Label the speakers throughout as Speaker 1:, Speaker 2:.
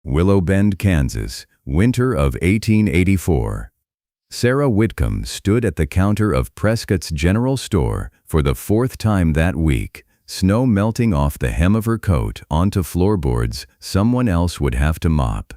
Speaker 1: Willow Bend, Kansas, winter of 1884. Sarah Whitcomb stood at the counter of Prescott's General Store for the fourth time that week, snow melting off the hem of her coat onto floorboards someone else would have to mop.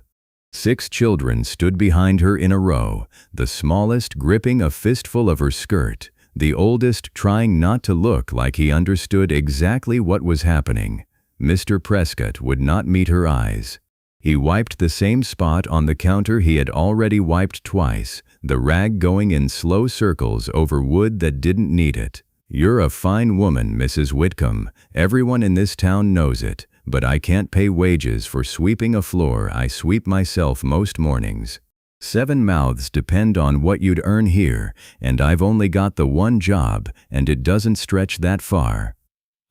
Speaker 1: 6 children stood behind her in a row, the smallest gripping a fistful of her skirt, the oldest trying not to look like he understood exactly what was happening. Mr. Prescott would not meet her eyes. He wiped the same spot on the counter he had already wiped twice, the rag going in slow circles over wood that didn't need it. "You're a fine woman, Mrs. Whitcomb. Everyone in this town knows it, but I can't pay wages for sweeping a floor I sweep myself most mornings. 7 mouths depend on what you'd earn here, and I've only got the one job, and it doesn't stretch that far.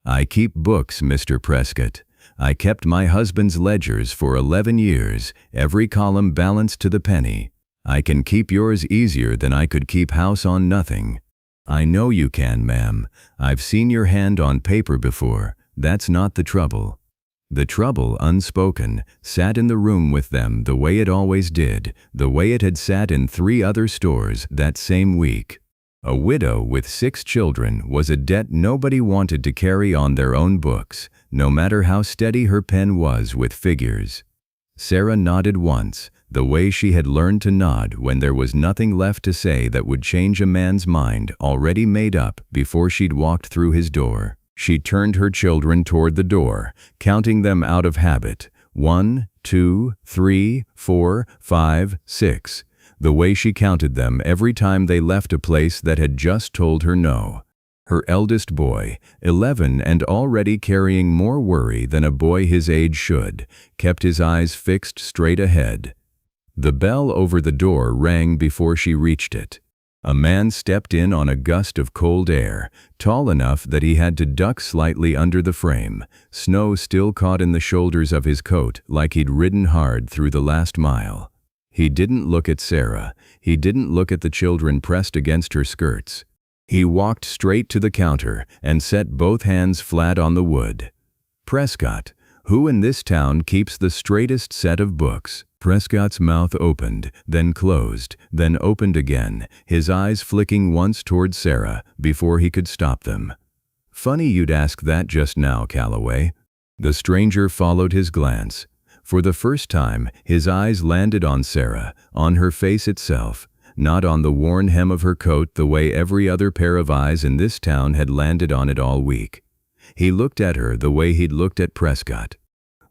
Speaker 1: I keep books, Mr. Prescott. I kept my husband's ledgers for 11 years, every column balanced to the penny. I can keep yours easier than I could keep house on nothing." "I know you can, ma'am. I've seen your hand on paper before. That's not the trouble." The trouble, unspoken, sat in the room with them the way it always did, the way it had sat in 3 other stores that same week. A widow with 6 children was a debt nobody wanted to carry on their own books, no matter how steady her pen was with figures. Sarah nodded once, the way she had learned to nod when there was nothing left to say that would change a man's mind already made up before she'd walked through his door. She turned her children toward the door, counting them out of habit. 1, 2, 3, 4, 5, 6. The way she counted them every time they left a place that had just told her no. Her eldest boy, 11 and already carrying more worry than a boy his age should, kept his eyes fixed straight ahead. The bell over the door rang before she reached it. A man stepped in on a gust of cold air, tall enough that he had to duck slightly under the frame, snow still caught in the shoulders of his coat like he'd ridden hard through the last mile. He didn't look at Sarah. He didn't look at the children pressed against her skirts. He walked straight to the counter and set both hands flat on the wood. "Prescott, who in this town keeps the straightest set of books?" Prescott's mouth opened, then closed, then opened again, his eyes flicking once toward Sarah before he could stop them. "Funny you'd ask that just now, Calloway." The stranger followed his glance. For the first time, his eyes landed on Sarah, on her face itself, not on the worn hem of her coat the way every other pair of eyes in this town had landed on it all week. He looked at her the way he'd looked at Prescott.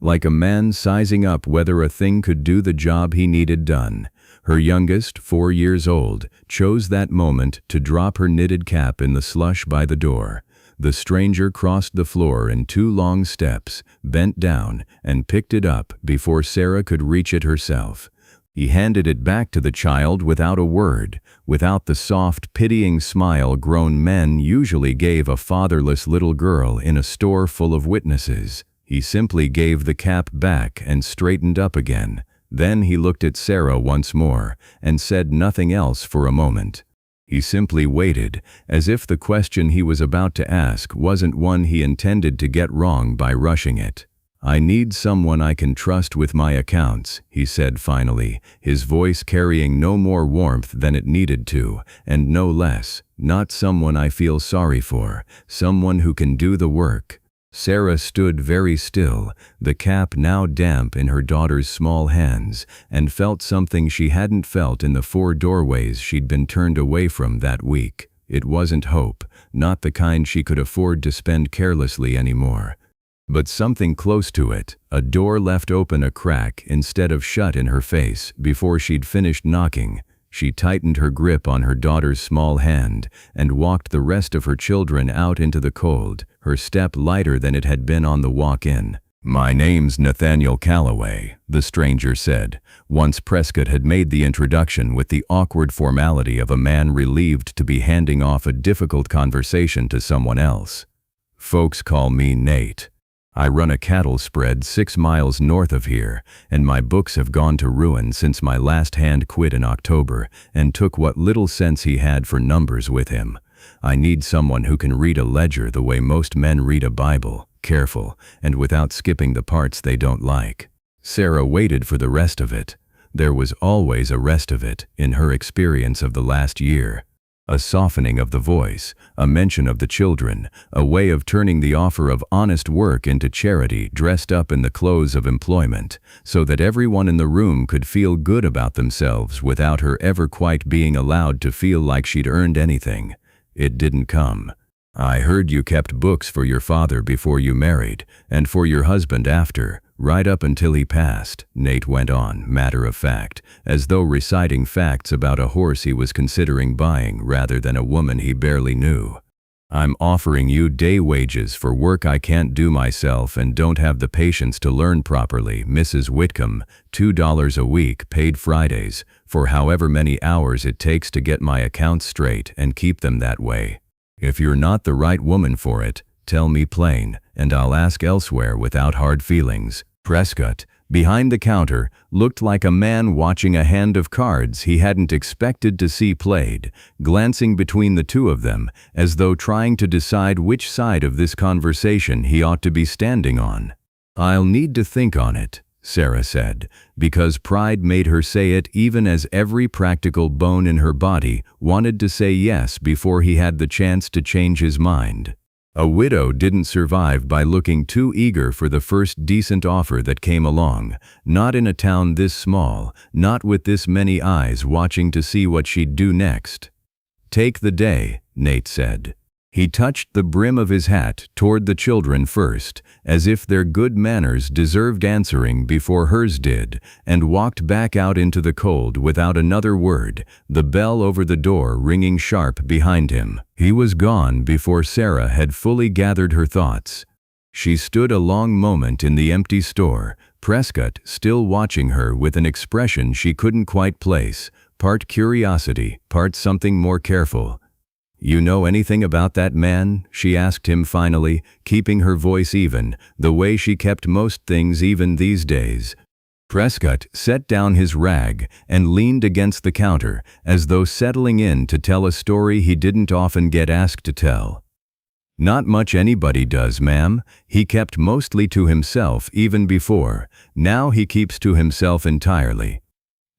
Speaker 1: Like a man sizing up whether a thing could do the job he needed done. Her youngest, 4 years old, chose that moment to drop her knitted cap in the slush by the door. The stranger crossed the floor in 2 long steps, bent down, and picked it up before Sarah could reach it herself. He handed it back to the child without a word, without the soft, pitying smile grown men usually gave a fatherless little girl in a store full of witnesses. He simply gave the cap back and straightened up again. Then he looked at Sarah once more and said nothing else for a moment. He simply waited, as if the question he was about to ask wasn't one he intended to get wrong by rushing it. "I need someone I can trust with my accounts," he said finally, his voice carrying no more warmth than it needed to, and no less. "Not someone I feel sorry for, someone who can do the work." Sarah stood very still, the cap now damp in her daughter's small hands, and felt something she hadn't felt in the 4 doorways she'd been turned away from that week. It wasn't hope, not the kind she could afford to spend carelessly anymore. But something close to it, a door left open a crack instead of shut in her face before she'd finished knocking. She tightened her grip on her daughter's small hand and walked the rest of her children out into the cold, her step lighter than it had been on the walk-in. "My name's Nathaniel Calloway," the stranger said, once Prescott had made the introduction with the awkward formality of a man relieved to be handing off a difficult conversation to someone else. "Folks call me Nate. I run a cattle spread 6 miles north of here, and my books have gone to ruin since my last hand quit in October and took what little sense he had for numbers with him. I need someone who can read a ledger the way most men read a Bible, careful, and without skipping the parts they don't like. Sarah waited for the rest of it. There was always a rest of it, in her experience of the last year. A softening of the voice, a mention of the children, a way of turning the offer of honest work into charity dressed up in the clothes of employment, so that everyone in the room could feel good about themselves without her ever quite being allowed to feel like she'd earned anything. It didn't come. "I heard you kept books for your father before you married, and for your husband after, right up until he passed," Nate went on, matter of fact, as though reciting facts about a horse he was considering buying rather than a woman he barely knew. "I'm offering you day wages for work I can't do myself and don't have the patience to learn properly, Mrs. Whitcomb, $2 a week, paid Fridays, for however many hours it takes to get my accounts straight and keep them that way. If you're not the right woman for it, tell me plain, and I'll ask elsewhere without hard feelings." Prescott, behind the counter, looked like a man watching a hand of cards he hadn't expected to see played, glancing between the two of them, as though trying to decide which side of this conversation he ought to be standing on. "I'll need to think on it," Sarah said, because pride made her say it even as every practical bone in her body wanted to say yes before he had the chance to change his mind. A widow didn't survive by looking too eager for the first decent offer that came along, not in a town this small, not with this many eyes watching to see what she'd do next. "Take the day," Nate said. He touched the brim of his hat toward the children first, as if their good manners deserved answering before hers did, and walked back out into the cold without another word, the bell over the door ringing sharp behind him. He was gone before Sarah had fully gathered her thoughts. She stood a long moment in the empty store, Prescott still watching her with an expression she couldn't quite place, part curiosity, part something more careful. "You know anything about that man?" she asked him finally, keeping her voice even, the way she kept most things even these days. Prescott set down his rag and leaned against the counter, as though settling in to tell a story he didn't often get asked to tell. "Not much anybody does, ma'am. He kept mostly to himself even before. Now he keeps to himself entirely.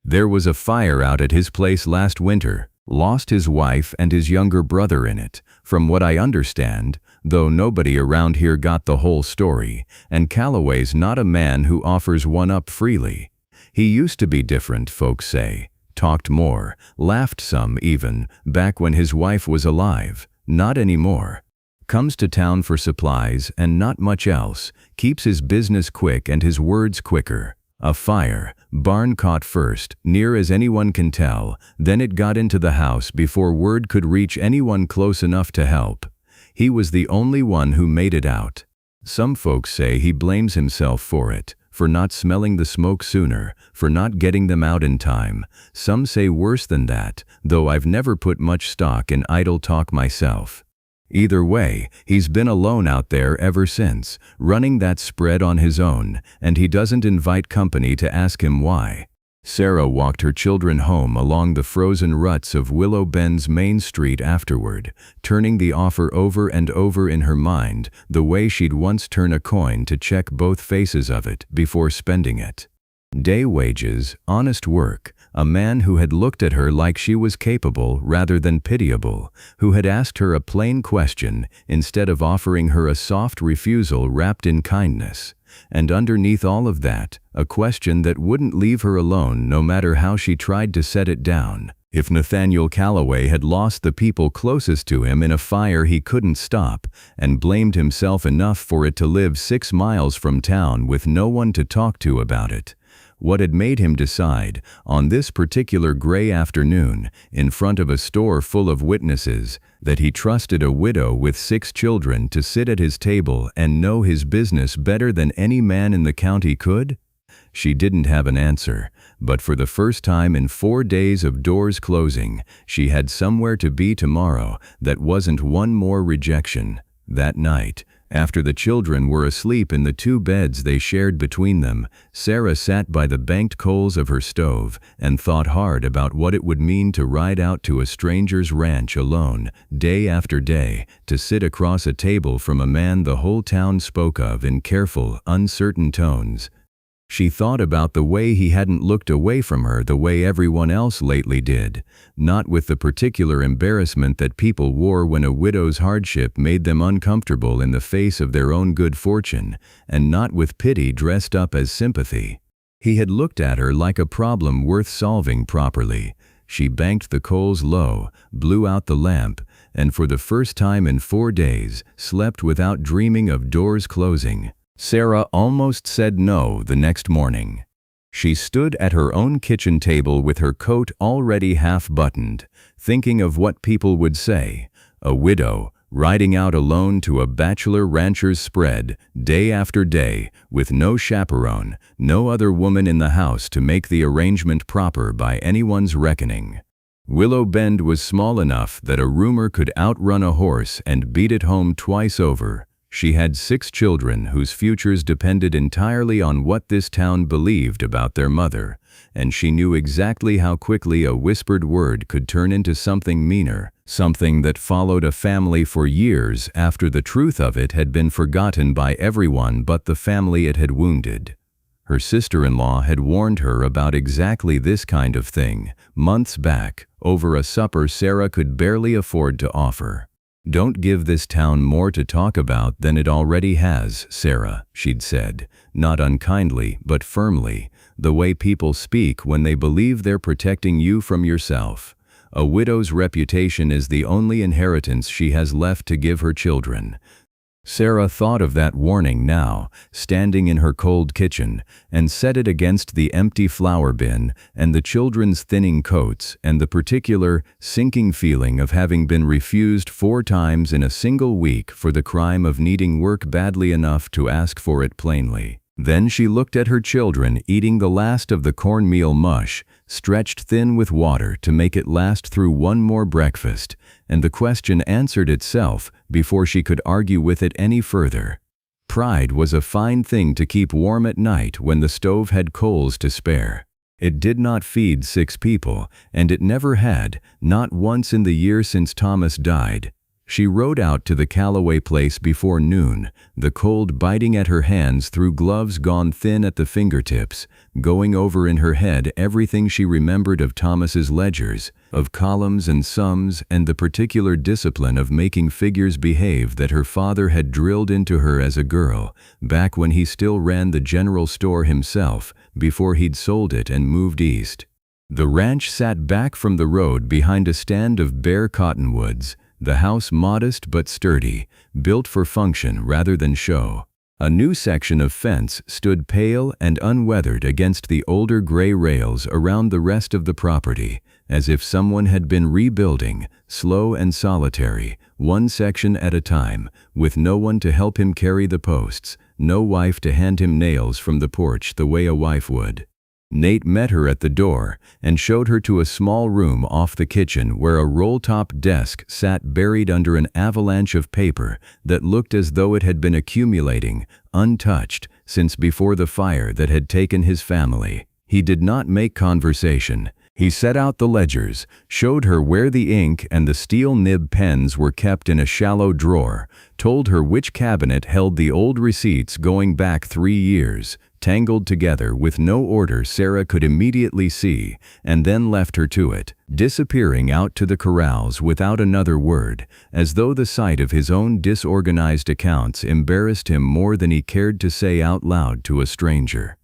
Speaker 1: There was a fire out at his place last winter. Lost his wife and his younger brother in it, from what I understand, though nobody around here got the whole story, and Calloway's not a man who offers one up freely. He used to be different, folks say. Talked more, laughed some even, back when his wife was alive. Not anymore. Comes to town for supplies and not much else, keeps his business quick and his words quicker. A fire, barn caught first, near as anyone can tell, then it got into the house before word could reach anyone close enough to help. He was the only one who made it out. Some folks say he blames himself for it, for not smelling the smoke sooner, for not getting them out in time. Some say worse than that, though I've never put much stock in idle talk myself. Either way, he's been alone out there ever since, running that spread on his own, and he doesn't invite company to ask him why. Sarah walked her children home along the frozen ruts of Willow Bend's Main Street afterward, turning the offer over and over in her mind, the way she'd once turn a coin to check both faces of it before spending it. Day wages, honest work, a man who had looked at her like she was capable rather than pitiable, who had asked her a plain question instead of offering her a soft refusal wrapped in kindness. And underneath all of that, a question that wouldn't leave her alone no matter how she tried to set it down. If Nathaniel Calloway had lost the people closest to him in a fire he couldn't stop, and blamed himself enough for it to live 6 miles from town with no one to talk to about it, what had made him decide, on this particular gray afternoon, in front of a store full of witnesses, that he trusted a widow with 6 children to sit at his table and know his business better than any man in the county could? She didn't have an answer, but for the first time in 4 days of doors closing, she had somewhere to be tomorrow that wasn't one more rejection. That night, after the children were asleep in the 2 beds they shared between them, Sarah sat by the banked coals of her stove and thought hard about what it would mean to ride out to a stranger's ranch alone, day after day, to sit across a table from a man the whole town spoke of in careful, uncertain tones. She thought about the way he hadn't looked away from her the way everyone else lately did, not with the particular embarrassment that people wore when a widow's hardship made them uncomfortable in the face of their own good fortune, and not with pity dressed up as sympathy. He had looked at her like a problem worth solving properly. She banked the coals low, blew out the lamp, and for the first time in 4 days, slept without dreaming of doors closing. Sarah almost said no the next morning. She stood at her own kitchen table with her coat already half-buttoned, thinking of what people would say. A widow, riding out alone to a bachelor rancher's spread, day after day, with no chaperone, no other woman in the house to make the arrangement proper by anyone's reckoning. Willow Bend was small enough that a rumor could outrun a horse and beat it home twice over. She had 6 children whose futures depended entirely on what this town believed about their mother, and she knew exactly how quickly a whispered word could turn into something meaner, something that followed a family for years after the truth of it had been forgotten by everyone but the family it had wounded. Her sister-in-law had warned her about exactly this kind of thing, months back, over a supper Sarah could barely afford to offer. "Don't give this town more to talk about than it already has, Sarah," she'd said, not unkindly but firmly, the way people speak when they believe they're protecting you from yourself. A widow's reputation is the only inheritance she has left to give her children. Sarah thought of that warning now, standing in her cold kitchen, and set it against the empty flour bin and the children's thinning coats and the particular, sinking feeling of having been refused 4 times in a single week for the crime of needing work badly enough to ask for it plainly. Then she looked at her children eating the last of the cornmeal mush, stretched thin with water to make it last through one more breakfast, and the question answered itself before she could argue with it any further. Pride was a fine thing to keep warm at night when the stove had coals to spare. It did not feed 6 people, and it never had, not once in the year since Thomas died. She rode out to the Callaway place before noon, the cold biting at her hands through gloves gone thin at the fingertips, going over in her head everything she remembered of Thomas's ledgers, of columns and sums and the particular discipline of making figures behave that her father had drilled into her as a girl, back when he still ran the general store himself, before he'd sold it and moved east. The ranch sat back from the road behind a stand of bare cottonwoods, the house modest but sturdy, built for function rather than show. A new section of fence stood pale and unweathered against the older gray rails around the rest of the property, as if someone had been rebuilding, slow and solitary, one section at a time, with no one to help him carry the posts, no wife to hand him nails from the porch the way a wife would. Nate met her at the door and showed her to a small room off the kitchen where a roll-top desk sat buried under an avalanche of paper that looked as though it had been accumulating, untouched, since before the fire that had taken his family. He did not make conversation. He set out the ledgers, showed her where the ink and the steel nib pens were kept in a shallow drawer, told her which cabinet held the old receipts going back 3 years, tangled together with no order Sarah could immediately see, and then left her to it, disappearing out to the corrals without another word, as though the sight of his own disorganized accounts embarrassed him more than he cared to say out loud to a stranger.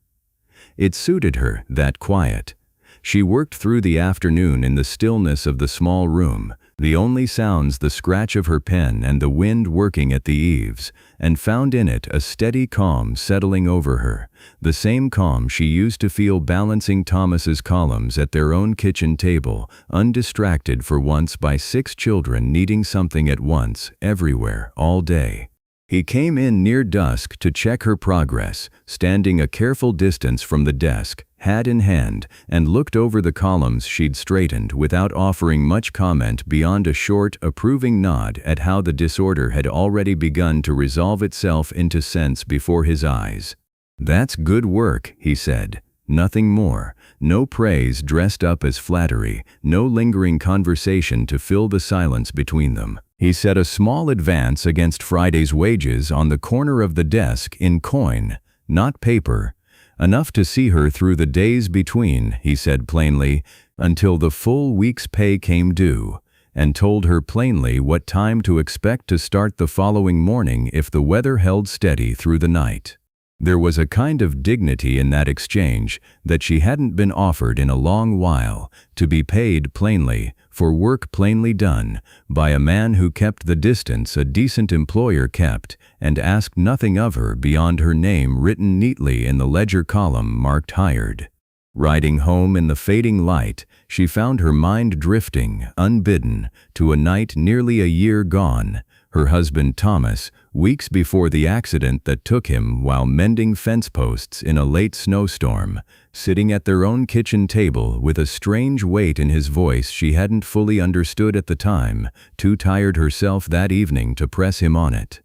Speaker 1: It suited her, that quiet. She worked through the afternoon in the stillness of the small room, the only sounds the scratch of her pen and the wind working at the eaves, and found in it a steady calm settling over her, the same calm she used to feel balancing Thomas's columns at their own kitchen table, undistracted for once by 6 children needing something at once, everywhere, all day. He came in near dusk to check her progress, standing a careful distance from the desk, hat in hand, and looked over the columns she'd straightened without offering much comment beyond a short, approving nod at how the disorder had already begun to resolve itself into sense before his eyes. "That's good work," he said. Nothing more. No praise dressed up as flattery, no lingering conversation to fill the silence between them. He set a small advance against Friday's wages on the corner of the desk in coin, not paper, Enough to see her through the days between, he said plainly, until the full week's pay came due, and told her plainly what time to expect to start the following morning if the weather held steady through the night. There was a kind of dignity in that exchange that she hadn't been offered in a long while, to be paid plainly, for work plainly done, by a man who kept the distance a decent employer kept, and asked nothing of her beyond her name written neatly in the ledger column marked hired. Riding home in the fading light, she found her mind drifting, unbidden, to a night nearly a year gone. Her husband Thomas, weeks before the accident that took him while mending fence posts in a late snowstorm, sitting at their own kitchen table with a strange weight in his voice she hadn't fully understood at the time, too tired herself that evening to press him on it.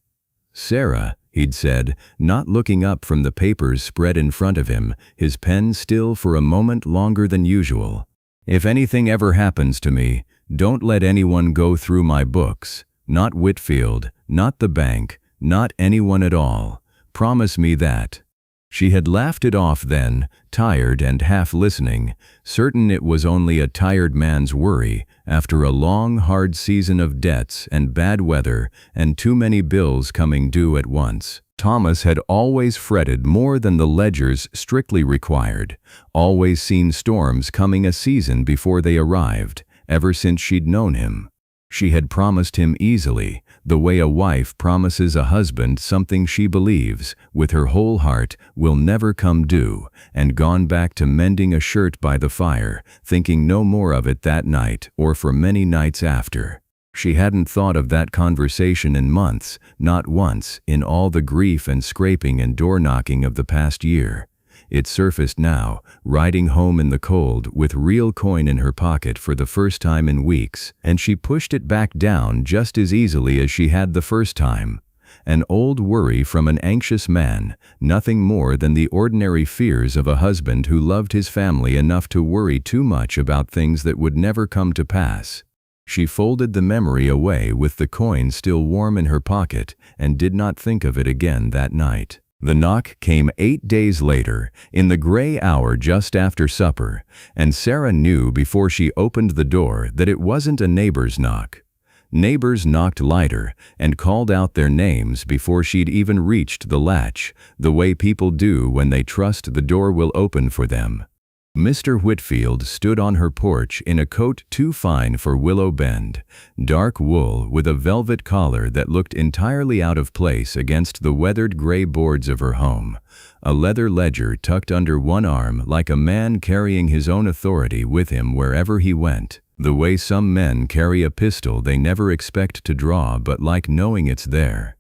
Speaker 1: "Sarah," he'd said, not looking up from the papers spread in front of him, his pen still for a moment longer than usual. "If anything ever happens to me, don't let anyone go through my books. Not Whitfield, not the bank, not anyone at all. Promise me that." She had laughed it off then, tired and half listening, certain it was only a tired man's worry, after a long, hard season of debts and bad weather and too many bills coming due at once. Thomas had always fretted more than the ledgers strictly required, always seen storms coming a season before they arrived, ever since she'd known him. She had promised him easily, the way a wife promises a husband something she believes, with her whole heart, will never come due, and gone back to mending a shirt by the fire, thinking no more of it that night or for many nights after. She hadn't thought of that conversation in months, not once, in all the grief and scraping and door-knocking of the past year. It surfaced now, riding home in the cold with real coin in her pocket for the first time in weeks, and she pushed it back down just as easily as she had the first time. An old worry from an anxious man, nothing more than the ordinary fears of a husband who loved his family enough to worry too much about things that would never come to pass. She folded the memory away with the coin still warm in her pocket and did not think of it again that night. The knock came 8 days later, in the gray hour just after supper, and Sarah knew before she opened the door that it wasn't a neighbor's knock. Neighbors knocked lighter and called out their names before she'd even reached the latch, the way people do when they trust the door will open for them. Mr. Whitfield stood on her porch in a coat too fine for Willow Bend, dark wool with a velvet collar that looked entirely out of place against the weathered gray boards of her home, a leather ledger tucked under one arm like a man carrying his own authority with him wherever he went, the way some men carry a pistol they never expect to draw but like knowing it's there.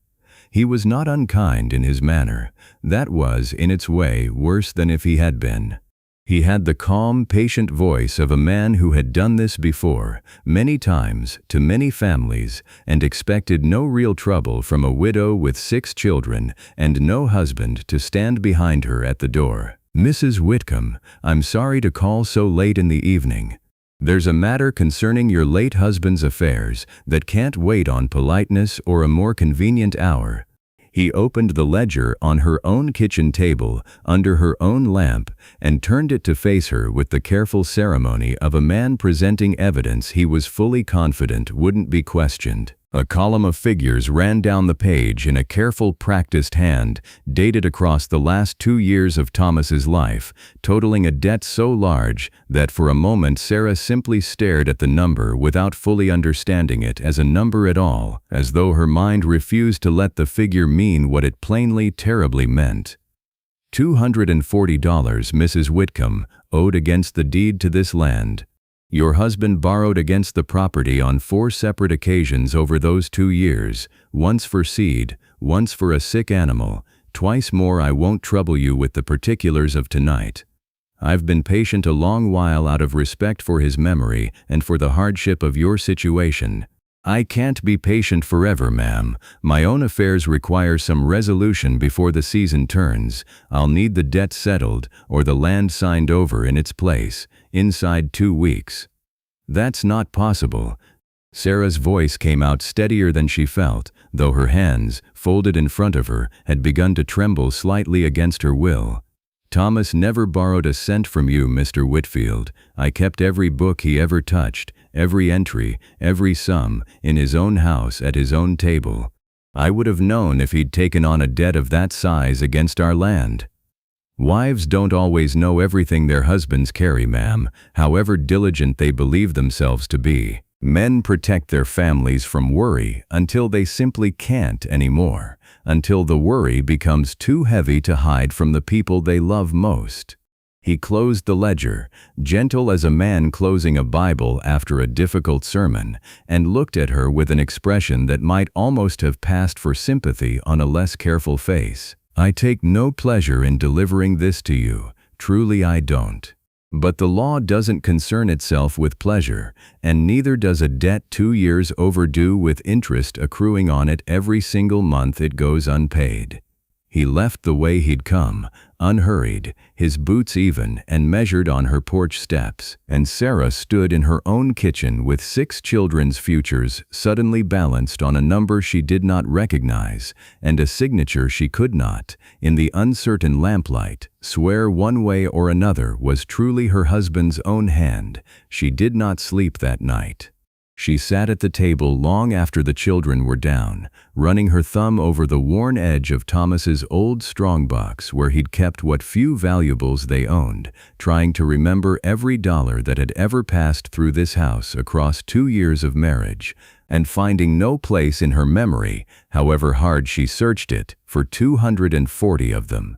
Speaker 1: He was not unkind in his manner. That was, in its way, worse than if he had been. He had the calm, patient voice of a man who had done this before, many times, to many families, and expected no real trouble from a widow with 6 children and no husband to stand behind her at the door. "Mrs. Whitcomb, I'm sorry to call so late in the evening. There's a matter concerning your late husband's affairs that can't wait on politeness or a more convenient hour." He opened the ledger on her own kitchen table, under her own lamp, and turned it to face her with the careful ceremony of a man presenting evidence he was fully confident wouldn't be questioned. A column of figures ran down the page in a careful, practiced hand, dated across the last 2 years of Thomas's life, totaling a debt so large that for a moment Sarah simply stared at the number without fully understanding it as a number at all, as though her mind refused to let the figure mean what it plainly, terribly meant. $240 Mrs. Whitcomb owed against the deed to this land. Your husband borrowed against the property on 4 separate occasions over those 2 years, once for seed, once for a sick animal, twice more. I won't trouble you with the particulars of tonight. I've been patient a long while out of respect for his memory and for the hardship of your situation. I can't be patient forever, ma'am. My own affairs require some resolution before the season turns. I'll need the debt settled or the land signed over in its place, inside 2 weeks. That's not possible. Sarah's voice came out steadier than she felt, though her hands, folded in front of her, had begun to tremble slightly against her will. Thomas never borrowed a cent from you, Mr. Whitfield. I kept every book he ever touched, every entry, every sum, in his own house at his own table. I would have known if he'd taken on a debt of that size against our land. Wives don't always know everything their husbands carry, ma'am, however diligent they believe themselves to be. Men protect their families from worry until they simply can't anymore, until the worry becomes too heavy to hide from the people they love most. He closed the ledger, gentle as a man closing a Bible after a difficult sermon, and looked at her with an expression that might almost have passed for sympathy on a less careful face. I take no pleasure in delivering this to you, truly I don't. But the law doesn't concern itself with pleasure, and neither does a debt 2 years overdue with interest accruing on it every single month it goes unpaid. He left the way he'd come, unhurried, his boots even, and measured on her porch steps, and Sarah stood in her own kitchen with 6 children's futures suddenly balanced on a number she did not recognize, and a signature she could not, in the uncertain lamplight, swear one way or another was truly her husband's own hand. She did not sleep that night. She sat at the table long after the children were down, running her thumb over the worn edge of Thomas's old strongbox where he'd kept what few valuables they owned, trying to remember every dollar that had ever passed through this house across 2 years of marriage, and finding no place in her memory, however hard she searched it, for 240 of them.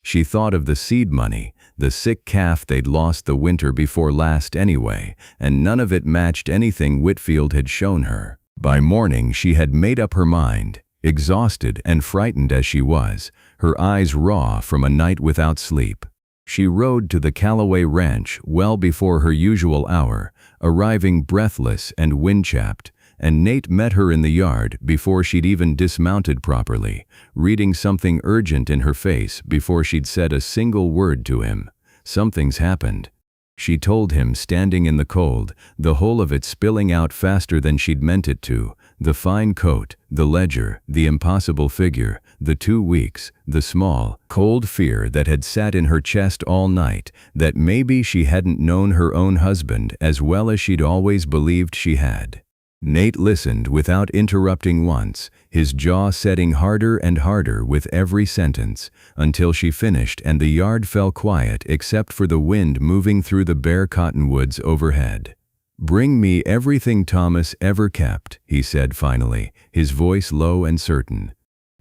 Speaker 1: She thought of the seed money, the sick calf they'd lost the winter before last anyway, and none of it matched anything Whitfield had shown her. By morning she had made up her mind, exhausted and frightened as she was, her eyes raw from a night without sleep. She rode to the Callaway Ranch well before her usual hour, arriving breathless and wind-chapped, and Nate met her in the yard before she'd even dismounted properly, reading something urgent in her face before she'd said a single word to him. Something's happened, she told him, standing in the cold, the whole of it spilling out faster than she'd meant it to, the fine coat, the ledger, the impossible figure, the 2 weeks, the small, cold fear that had sat in her chest all night, that maybe she hadn't known her own husband as well as she'd always believed she had. Nate listened without interrupting once, his jaw setting harder and harder with every sentence, until she finished and the yard fell quiet except for the wind moving through the bare cottonwoods overhead. "Bring me everything Thomas ever kept," he said finally, his voice low and certain.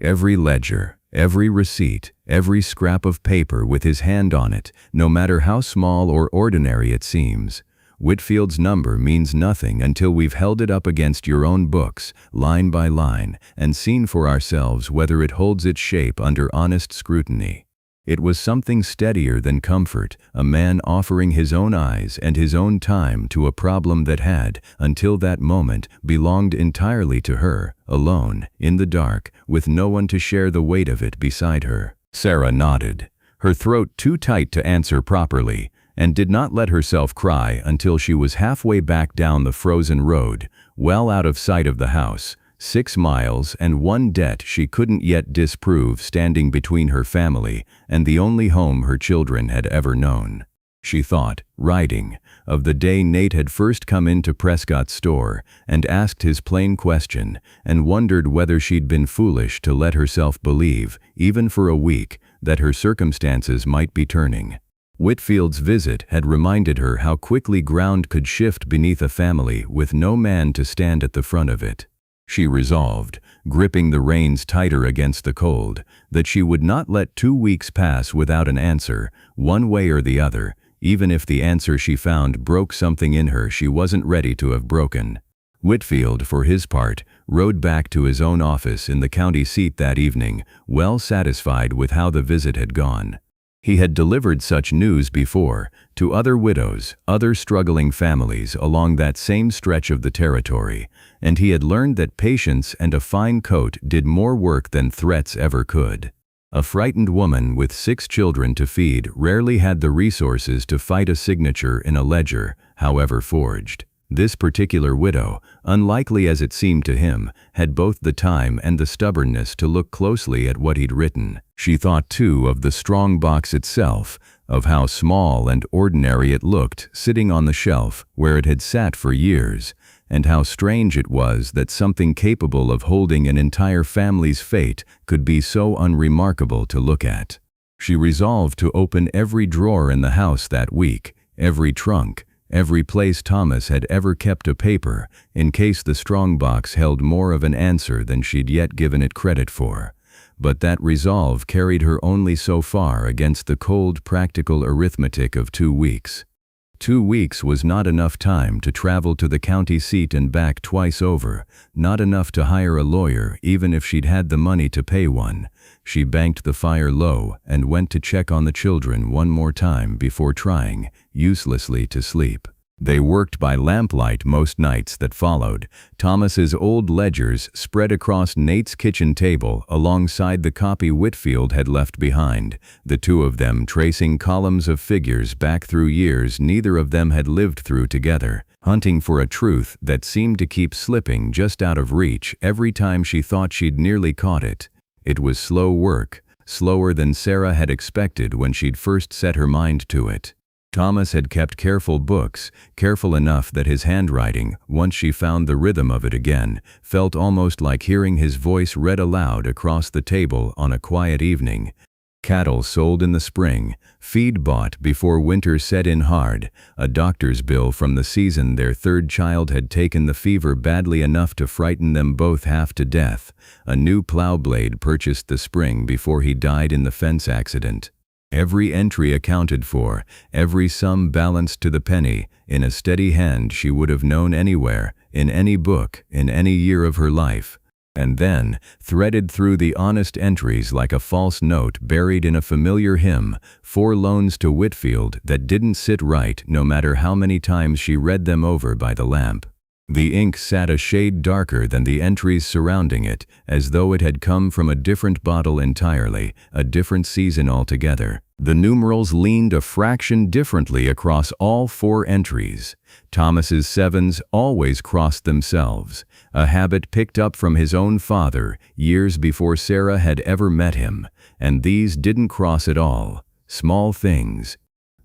Speaker 1: "Every ledger, every receipt, every scrap of paper with his hand on it, no matter how small or ordinary it seems. Whitfield's number means nothing until we've held it up against your own books, line by line, and seen for ourselves whether it holds its shape under honest scrutiny." It was something steadier than comfort, a man offering his own eyes and his own time to a problem that had, until that moment, belonged entirely to her, alone, in the dark, with no one to share the weight of it beside her. Sarah nodded, her throat too tight to answer properly, and did not let herself cry until she was halfway back down the frozen road, well out of sight of the house, 6 miles and one debt she couldn't yet disprove standing between her family and the only home her children had ever known. She thought, writing, of the day Nate had first come into Prescott's store and asked his plain question, and wondered whether she'd been foolish to let herself believe, even for a week, that her circumstances might be turning. Whitfield's visit had reminded her how quickly ground could shift beneath a family with no man to stand at the front of it. She resolved, gripping the reins tighter against the cold, that she would not let 2 weeks pass without an answer, one way or the other, even if the answer she found broke something in her she wasn't ready to have broken. Whitfield, for his part, rode back to his own office in the county seat that evening, well satisfied with how the visit had gone. He had delivered such news before, to other widows, other struggling families along that same stretch of the territory, and he had learned that patience and a fine coat did more work than threats ever could. A frightened woman with 6 children to feed rarely had the resources to fight a signature in a ledger, however forged. This particular widow, unlikely as it seemed to him, had both the time and the stubbornness to look closely at what he'd written. She thought too of the strong box itself, of how small and ordinary it looked sitting on the shelf where it had sat for years, and how strange it was that something capable of holding an entire family's fate could be so unremarkable to look at. She resolved to open every drawer in the house that week, every trunk, every place Thomas had ever kept a paper, in case the strong box held more of an answer than she'd yet given it credit for. But that resolve carried her only so far against the cold, practical arithmetic of 2 weeks. 2 weeks was not enough time to travel to the county seat and back twice over, not enough to hire a lawyer even if she'd had the money to pay one. She banked the fire low and went to check on the children one more time before trying, uselessly, to sleep. They worked by lamplight most nights that followed, Thomas's old ledgers spread across Nate's kitchen table alongside the copy Whitfield had left behind, the two of them tracing columns of figures back through years neither of them had lived through together, hunting for a truth that seemed to keep slipping just out of reach every time she thought she'd nearly caught it. It was slow work, slower than Sarah had expected when she'd first set her mind to it. Thomas had kept careful books, careful enough that his handwriting, once she found the rhythm of it again, felt almost like hearing his voice read aloud across the table on a quiet evening. Cattle sold in the spring, feed bought before winter set in hard, a doctor's bill from the season their third child had taken the fever badly enough to frighten them both half to death, a new plow blade purchased the spring before he died in the fence accident. Every entry accounted for, every sum balanced to the penny, in a steady hand she would have known anywhere, in any book, in any year of her life. And then, threaded through the honest entries like a false note buried in a familiar hymn, 4 loans to Whitfield that didn't sit right no matter how many times she read them over by the lamp. The ink sat a shade darker than the entries surrounding it, as though it had come from a different bottle entirely, a different season altogether. The numerals leaned a fraction differently across all 4 entries. Thomas's 7s always crossed themselves, a habit picked up from his own father years before Sarah had ever met him, and these didn't cross at all. Small things.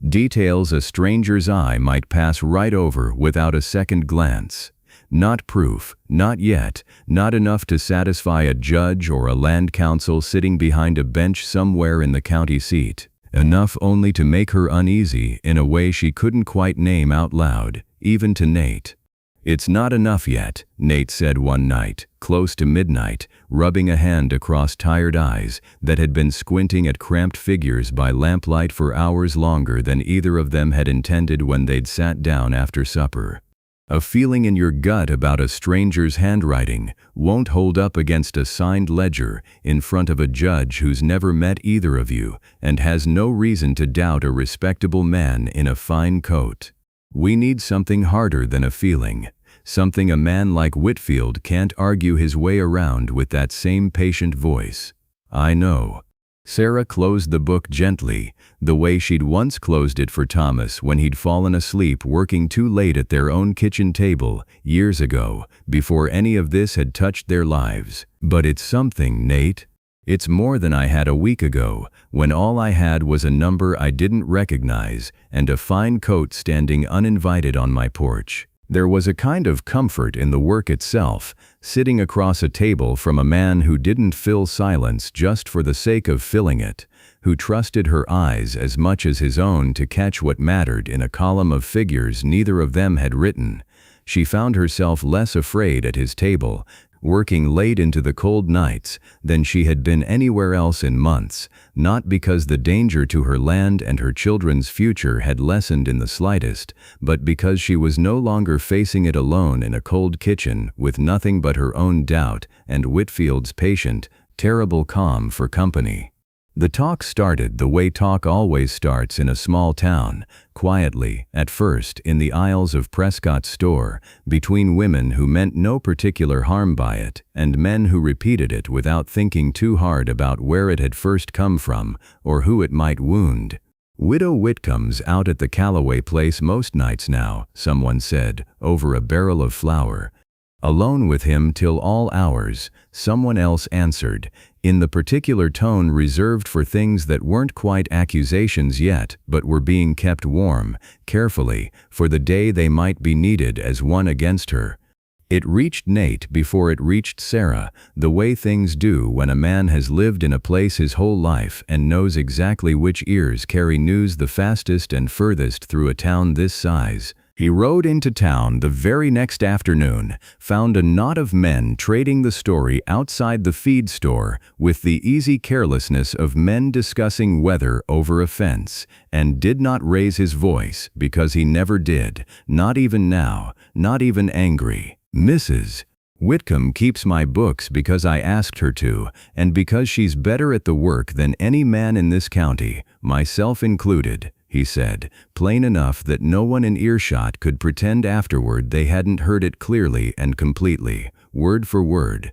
Speaker 1: Details a stranger's eye might pass right over without a second glance. Not proof, not yet, not enough to satisfy a judge or a land council sitting behind a bench somewhere in the county seat. Enough only to make her uneasy in a way she couldn't quite name out loud, even to Nate. "It's not enough yet," Nate said one night, close to midnight, rubbing a hand across tired eyes that had been squinting at cramped figures by lamplight for hours longer than either of them had intended when they'd sat down after supper. A feeling in your gut about a stranger's handwriting won't hold up against a signed ledger in front of a judge who's never met either of you and has no reason to doubt a respectable man in a fine coat. We need something harder than a feeling, something a man like Whitfield can't argue his way around with that same patient voice. "I know." Sarah closed the book gently, the way she'd once closed it for Thomas when he'd fallen asleep working too late at their own kitchen table, years ago, before any of this had touched their lives. "But it's something, Nate. It's more than I had a week ago, when all I had was a number I didn't recognize and a fine coat standing uninvited on my porch." There was a kind of comfort in the work itself, sitting across a table from a man who didn't fill silence just for the sake of filling it, who trusted her eyes as much as his own to catch what mattered in a column of figures neither of them had written. She found herself less afraid at his table, working late into the cold nights, than she had been anywhere else in months, not because the danger to her land and her children's future had lessened in the slightest, but because she was no longer facing it alone in a cold kitchen with nothing but her own doubt and Whitfield's patient, terrible calm for company. The talk started the way talk always starts in a small town, quietly, at first, in the aisles of Prescott's store, between women who meant no particular harm by it, and men who repeated it without thinking too hard about where it had first come from, or who it might wound. "Widow Whitcomb's out at the Calloway place most nights now," someone said, over a barrel of flour. "Alone with him till all hours," someone else answered, in the particular tone reserved for things that weren't quite accusations yet, but were being kept warm, carefully, for the day they might be needed as one against her. It reached Nate before it reached Sarah, the way things do when a man has lived in a place his whole life and knows exactly which ears carry news the fastest and furthest through a town this size. He rode into town the very next afternoon, found a knot of men trading the story outside the feed store with the easy carelessness of men discussing weather over a fence, and did not raise his voice because he never did, not even now, not even angry. "Mrs. Whitcomb keeps my books because I asked her to, and because she's better at the work than any man in this county, myself included," he said, plain enough that no one in earshot could pretend afterward they hadn't heard it clearly and completely, word for word.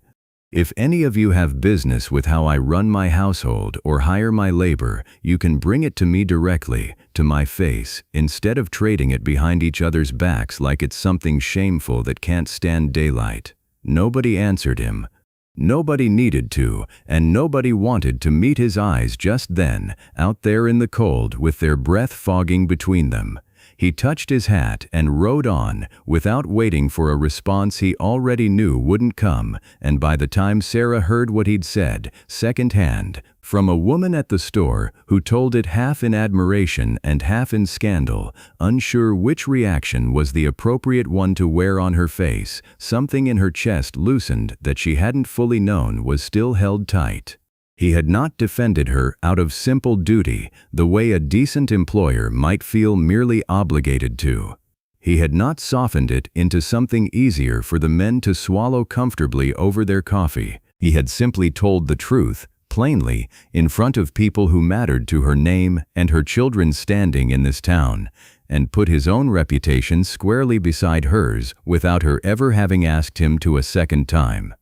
Speaker 1: "If any of you have business with how I run my household or hire my labor, you can bring it to me directly, to my face, instead of trading it behind each other's backs like it's something shameful that can't stand daylight." Nobody answered him. Nobody needed to, and nobody wanted to meet his eyes just then, out there in the cold with their breath fogging between them. He touched his hat and rode on, without waiting for a response he already knew wouldn't come, and by the time Sarah heard what he'd said, secondhand, from a woman at the store who told it half in admiration and half in scandal, unsure which reaction was the appropriate one to wear on her face, something in her chest loosened that she hadn't fully known was still held tight. He had not defended her out of simple duty, the way a decent employer might feel merely obligated to. He had not softened it into something easier for the men to swallow comfortably over their coffee. He had simply told the truth, plainly, in front of people who mattered to her name and her children's standing in this town, and put his own reputation squarely beside hers without her ever having asked him to a second time.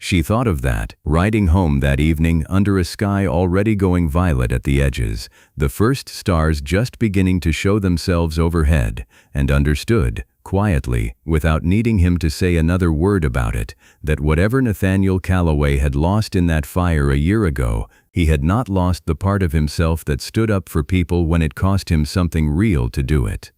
Speaker 1: She thought of that, riding home that evening under a sky already going violet at the edges, the first stars just beginning to show themselves overhead, and understood, quietly, without needing him to say another word about it, that whatever Nathaniel Calloway had lost in that fire a year ago, he had not lost the part of himself that stood up for people when it cost him something real to do it.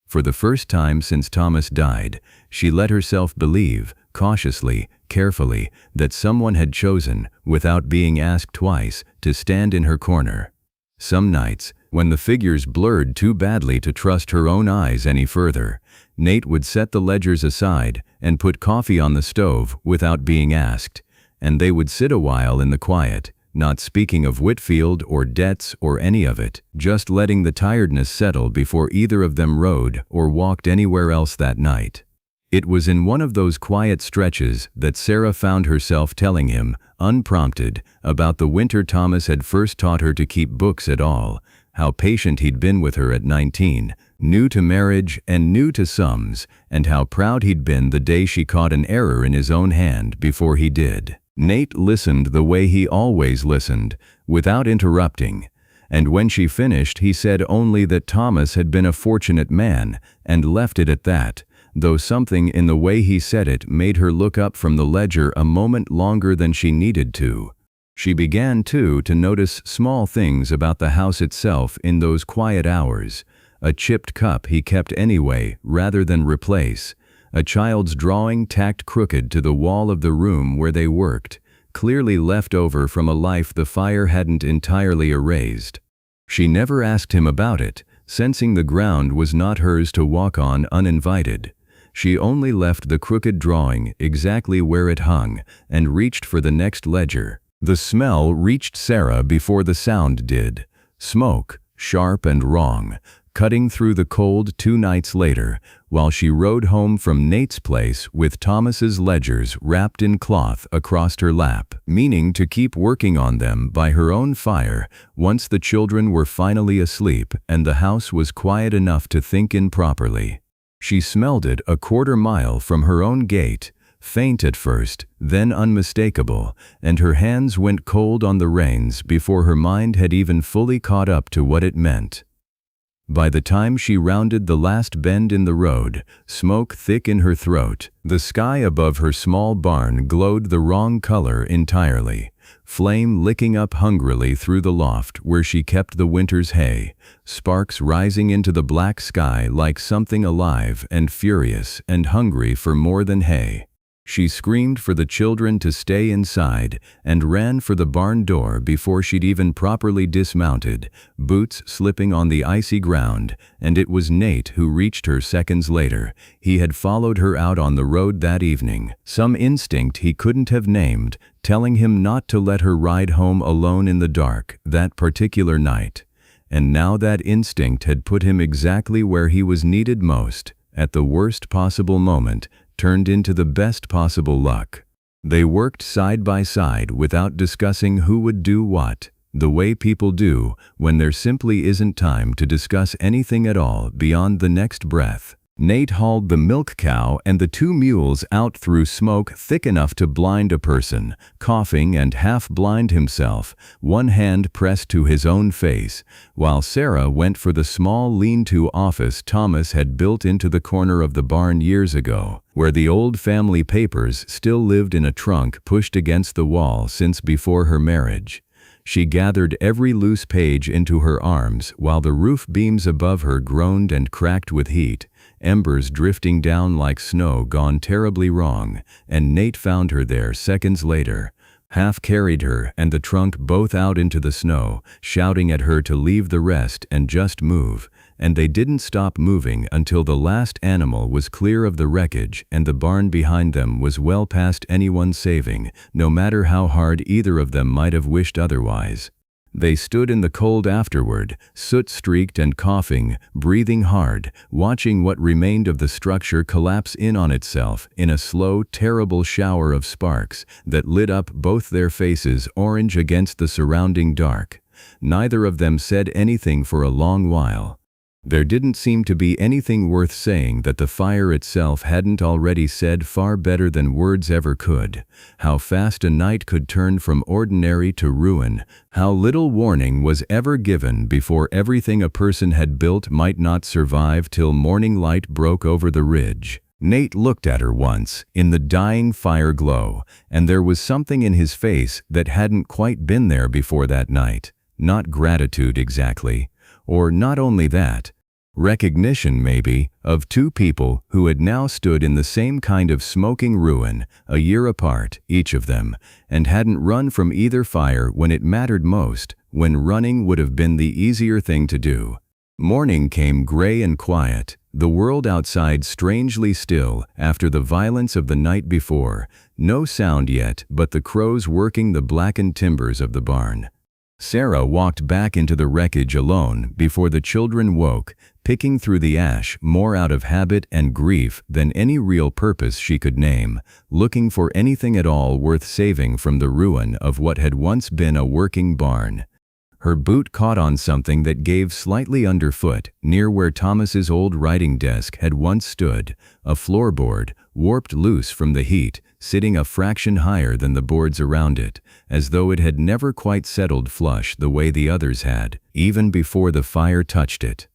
Speaker 1: For the first time since Thomas died, she let herself believe, cautiously, carefully, that someone had chosen, without being asked twice, to stand in her corner. Some nights, when the figures blurred too badly to trust her own eyes any further, Nate would set the ledgers aside and put coffee on the stove without being asked, and they would sit a while in the quiet, not speaking of Whitfield or debts or any of it, just letting the tiredness settle before either of them rode or walked anywhere else that night. It was in one of those quiet stretches that Sarah found herself telling him, unprompted, about the winter Thomas had first taught her to keep books at all, how patient he'd been with her at 19, new to marriage and new to sums, and how proud he'd been the day she caught an error in his own hand before he did. Nate listened the way he always listened, without interrupting, and when she finished he said only that Thomas had been a fortunate man, and left it at that, though something in the way he said it made her look up from the ledger a moment longer than she needed to. She began, too, to notice small things about the house itself in those quiet hours. A chipped cup he kept anyway, rather than replace. A child's drawing tacked crooked to the wall of the room where they worked, clearly left over from a life the fire hadn't entirely erased. She never asked him about it, sensing the ground was not hers to walk on uninvited. She only left the crooked drawing exactly where it hung and reached for the next ledger. The smell reached Sarah before the sound did. Smoke, sharp and wrong, cutting through the cold 2 nights later, while she rode home from Nate's place with Thomas's ledgers wrapped in cloth across her lap, meaning to keep working on them by her own fire once the children were finally asleep and the house was quiet enough to think in properly. She smelled it a quarter mile from her own gate, faint at first, then unmistakable, and her hands went cold on the reins before her mind had even fully caught up to what it meant. By the time she rounded the last bend in the road, smoke thick in her throat, the sky above her small barn glowed the wrong color entirely. Flame licking up hungrily through the loft where she kept the winter's hay, sparks rising into the black sky like something alive and furious and hungry for more than hay. She screamed for the children to stay inside and ran for the barn door before she'd even properly dismounted, boots slipping on the icy ground, and it was Nate who reached her seconds later. He had followed her out on the road that evening, some instinct he couldn't have named, telling him not to let her ride home alone in the dark that particular night. And now that instinct had put him exactly where he was needed most, at the worst possible moment, turned into the best possible luck. They worked side by side without discussing who would do what, the way people do when there simply isn't time to discuss anything at all beyond the next breath. Nate hauled the milk cow and the 2 mules out through smoke thick enough to blind a person, coughing and half-blind himself, one hand pressed to his own face, while Sarah went for the small lean-to office Thomas had built into the corner of the barn years ago, where the old family papers still lived in a trunk pushed against the wall since before her marriage. She gathered every loose page into her arms while the roof beams above her groaned and cracked with heat, embers drifting down like snow gone terribly wrong, and Nate found her there seconds later, half carried her and the trunk both out into the snow, shouting at her to leave the rest and just move, and they didn't stop moving until the last animal was clear of the wreckage and the barn behind them was well past anyone's saving, no matter how hard either of them might have wished otherwise. They stood in the cold afterward, soot-streaked and coughing, breathing hard, watching what remained of the structure collapse in on itself in a slow, terrible shower of sparks that lit up both their faces orange against the surrounding dark. Neither of them said anything for a long while. There didn't seem to be anything worth saying that the fire itself hadn't already said far better than words ever could. How fast a night could turn from ordinary to ruin, how little warning was ever given before everything a person had built might not survive till morning light broke over the ridge. Nate looked at her once, in the dying fire glow, and there was something in his face that hadn't quite been there before that night. Not gratitude exactly. Or not only that, recognition maybe, of 2 people who had now stood in the same kind of smoking ruin, a year apart, each of them, and hadn't run from either fire when it mattered most, when running would have been the easier thing to do. Morning came gray and quiet, the world outside strangely still after the violence of the night before, no sound yet but the crows working the blackened timbers of the barn. Sarah walked back into the wreckage alone before the children woke, picking through the ash more out of habit and grief than any real purpose she could name, looking for anything at all worth saving from the ruin of what had once been a working barn. Her boot caught on something that gave slightly underfoot, near where Thomas's old writing desk had once stood, a floorboard, warped loose from the heat, sitting a fraction higher than the boards around it, as though it had never quite settled flush the way the others had, even before the fire touched it.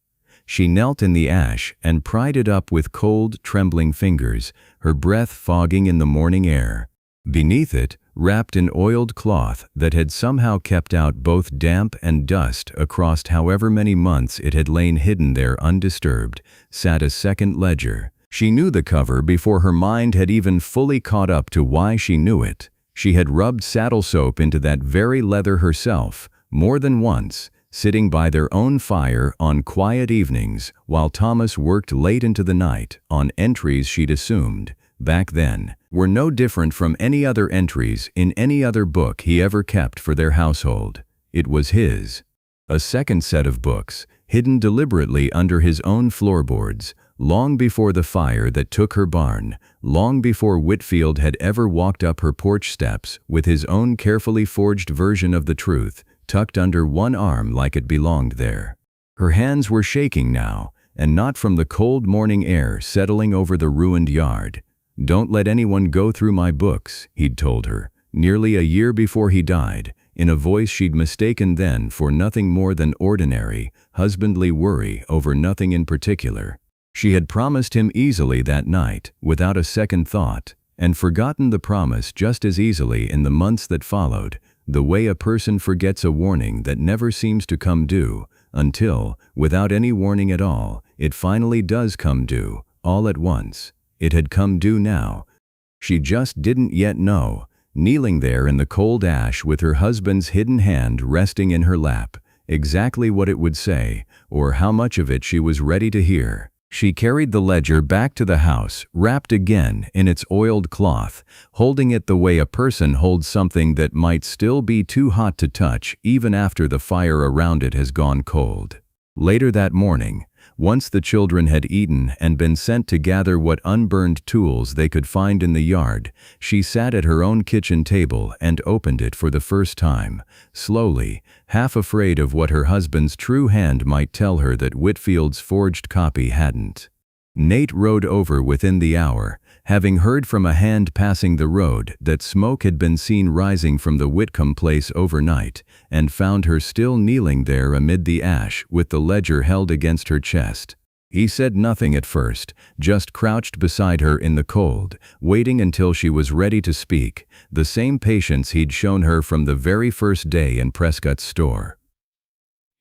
Speaker 1: She knelt in the ash and pried it up with cold, trembling fingers, her breath fogging in the morning air. Beneath it, wrapped in oiled cloth that had somehow kept out both damp and dust across however many months it had lain hidden there undisturbed, sat a second ledger. She knew the cover before her mind had even fully caught up to why she knew it. She had rubbed saddle soap into that very leather herself, more than once, sitting by their own fire on quiet evenings while Thomas worked late into the night on entries she'd assumed, back then, were no different from any other entries in any other book he ever kept for their household. It was his. A second set of books, hidden deliberately under his own floorboards, long before the fire that took her barn, long before Whitfield had ever walked up her porch steps with his own carefully forged version of the truth, tucked under one arm like it belonged there. Her hands were shaking now, and not from the cold morning air settling over the ruined yard. "Don't let anyone go through my books," he'd told her, nearly a year before he died, in a voice she'd mistaken then for nothing more than ordinary, husbandly worry over nothing in particular. She had promised him easily that night, without a second thought, and forgotten the promise just as easily in the months that followed, the way a person forgets a warning that never seems to come due, until, without any warning at all, it finally does come due, all at once. It had come due now. She just didn't yet know, kneeling there in the cold ash with her husband's hidden hand resting in her lap, exactly what it would say, or how much of it she was ready to hear. She carried the ledger back to the house, wrapped again in its oiled cloth, holding it the way a person holds something that might still be too hot to touch even after the fire around it has gone cold. Later that morning, once the children had eaten and been sent to gather what unburned tools they could find in the yard, she sat at her own kitchen table and opened it for the first time, slowly, half afraid of what her husband's true hand might tell her that Whitfield's forged copy hadn't. Nate rode over within the hour, having heard from a hand passing the road that smoke had been seen rising from the Whitcomb place overnight, and found her still kneeling there amid the ash with the ledger held against her chest. He said nothing at first, just crouched beside her in the cold, waiting until she was ready to speak, the same patience he'd shown her from the very first day in Prescott's store.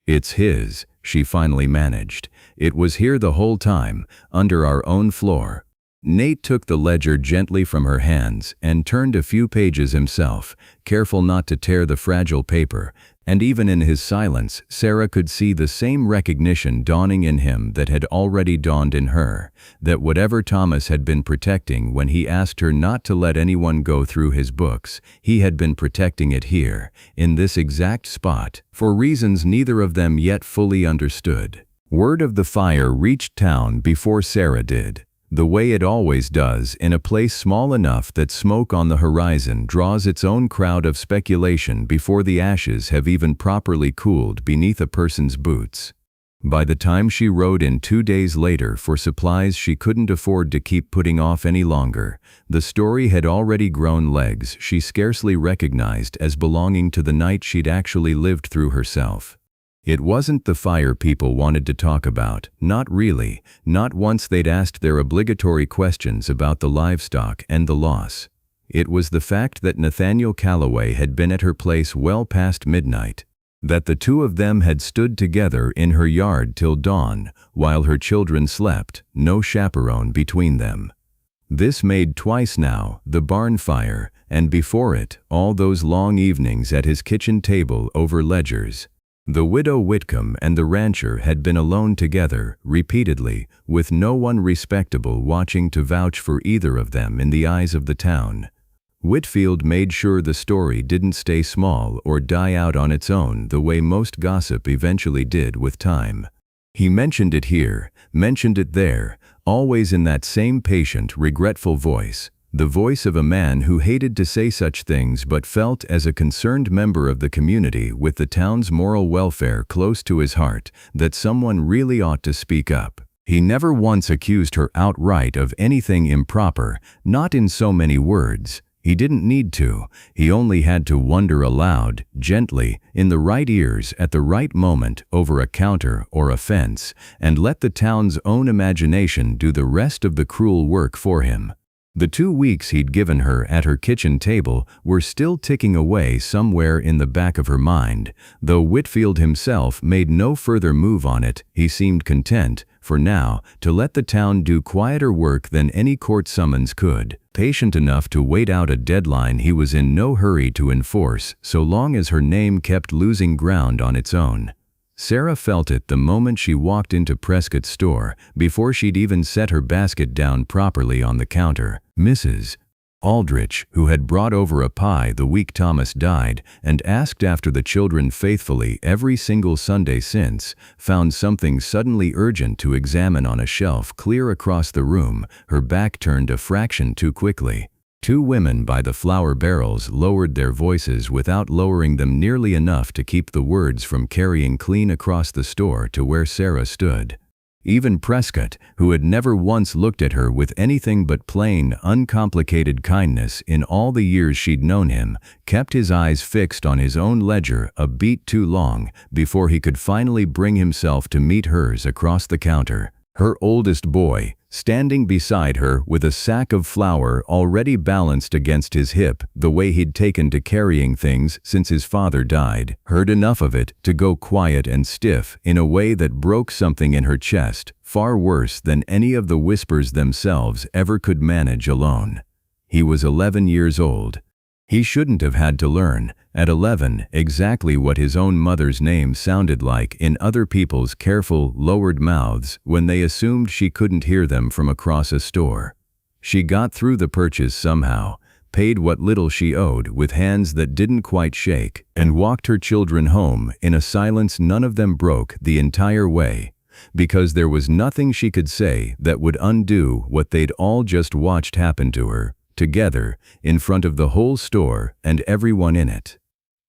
Speaker 1: "It's his," she finally managed. "It was here the whole time, under our own floor." Nate took the ledger gently from her hands and turned a few pages himself, careful not to tear the fragile paper, and even in his silence, Sarah could see the same recognition dawning in him that had already dawned in her, that whatever Thomas had been protecting when he asked her not to let anyone go through his books, he had been protecting it here, in this exact spot, for reasons neither of them yet fully understood. Word of the fire reached town before Sarah did, the way it always does in a place small enough that smoke on the horizon draws its own crowd of speculation before the ashes have even properly cooled beneath a person's boots. By the time she rode in 2 days later for supplies she couldn't afford to keep putting off any longer, the story had already grown legs she scarcely recognized as belonging to the night she'd actually lived through herself. It wasn't the fire people wanted to talk about, not really, not once they'd asked their obligatory questions about the livestock and the loss. It was the fact that Nathaniel Calloway had been at her place well past midnight, that the two of them had stood together in her yard till dawn, while her children slept, no chaperone between them. This made twice now, the barn fire, and before it, all those long evenings at his kitchen table over ledgers. The widow Whitcomb and the rancher had been alone together, repeatedly, with no one respectable watching to vouch for either of them in the eyes of the town. Whitfield made sure the story didn't stay small or die out on its own the way most gossip eventually did with time. He mentioned it here, mentioned it there, always in that same patient, regretful voice. The voice of a man who hated to say such things but felt as a concerned member of the community with the town's moral welfare close to his heart that someone really ought to speak up. He never once accused her outright of anything improper, not in so many words. He didn't need to. He only had to wonder aloud, gently, in the right ears at the right moment over a counter or a fence, and let the town's own imagination do the rest of the cruel work for him. The 2 weeks he'd given her at her kitchen table were still ticking away somewhere in the back of her mind. Though Whitfield himself made no further move on it, he seemed content, for now, to let the town do quieter work than any court summons could, patient enough to wait out a deadline he was in no hurry to enforce so long as her name kept losing ground on its own. Sarah felt it the moment she walked into Prescott's store, before she'd even set her basket down properly on the counter. Mrs. Aldrich, who had brought over a pie the week Thomas died and asked after the children faithfully every single Sunday since, found something suddenly urgent to examine on a shelf clear across the room, her back turned a fraction too quickly. 2 women by the flour barrels lowered their voices without lowering them nearly enough to keep the words from carrying clean across the store to where Sarah stood. Even Prescott, who had never once looked at her with anything but plain, uncomplicated kindness in all the years she'd known him, kept his eyes fixed on his own ledger a beat too long before he could finally bring himself to meet hers across the counter. Her oldest boy, standing beside her with a sack of flour already balanced against his hip the way he'd taken to carrying things since his father died, heard enough of it to go quiet and stiff in a way that broke something in her chest, far worse than any of the whispers themselves ever could manage alone. He was 11 years old. He shouldn't have had to learn, at 11, exactly what his own mother's name sounded like in other people's careful, lowered mouths when they assumed she couldn't hear them from across a store. She got through the purchase somehow, paid what little she owed with hands that didn't quite shake, and walked her children home in a silence none of them broke the entire way, because there was nothing she could say that would undo what they'd all just watched happen to her, together, in front of the whole store and everyone in it.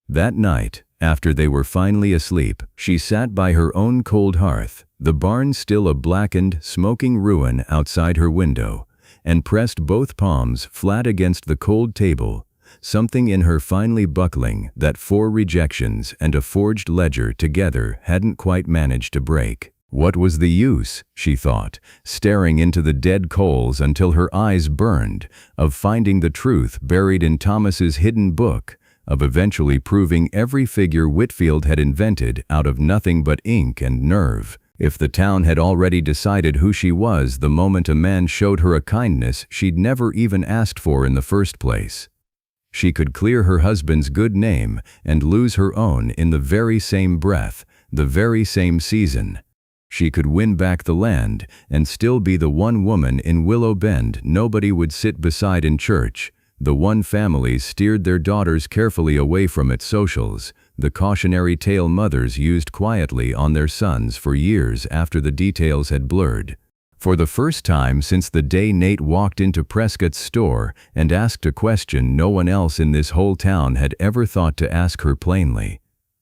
Speaker 1: That night, after they were finally asleep, she sat by her own cold hearth, the barn still a blackened, smoking ruin outside her window, and pressed both palms flat against the cold table, something in her finally buckling that 4 rejections and a forged ledger together hadn't quite managed to break. What was the use, she thought, staring into the dead coals until her eyes burned, of finding the truth buried in Thomas's hidden book, of eventually proving every figure Whitfield had invented out of nothing but ink and nerve, if the town had already decided who she was the moment a man showed her a kindness she'd never even asked for in the first place. She could clear her husband's good name and lose her own in the very same breath, the very same season. She could win back the land and still be the one woman in Willow Bend nobody would sit beside in church, the one families steered their daughters carefully away from at socials, the cautionary tale mothers used quietly on their sons for years after the details had blurred. For the first time since the day Nate walked into Prescott's store and asked a question no one else in this whole town had ever thought to ask her plainly,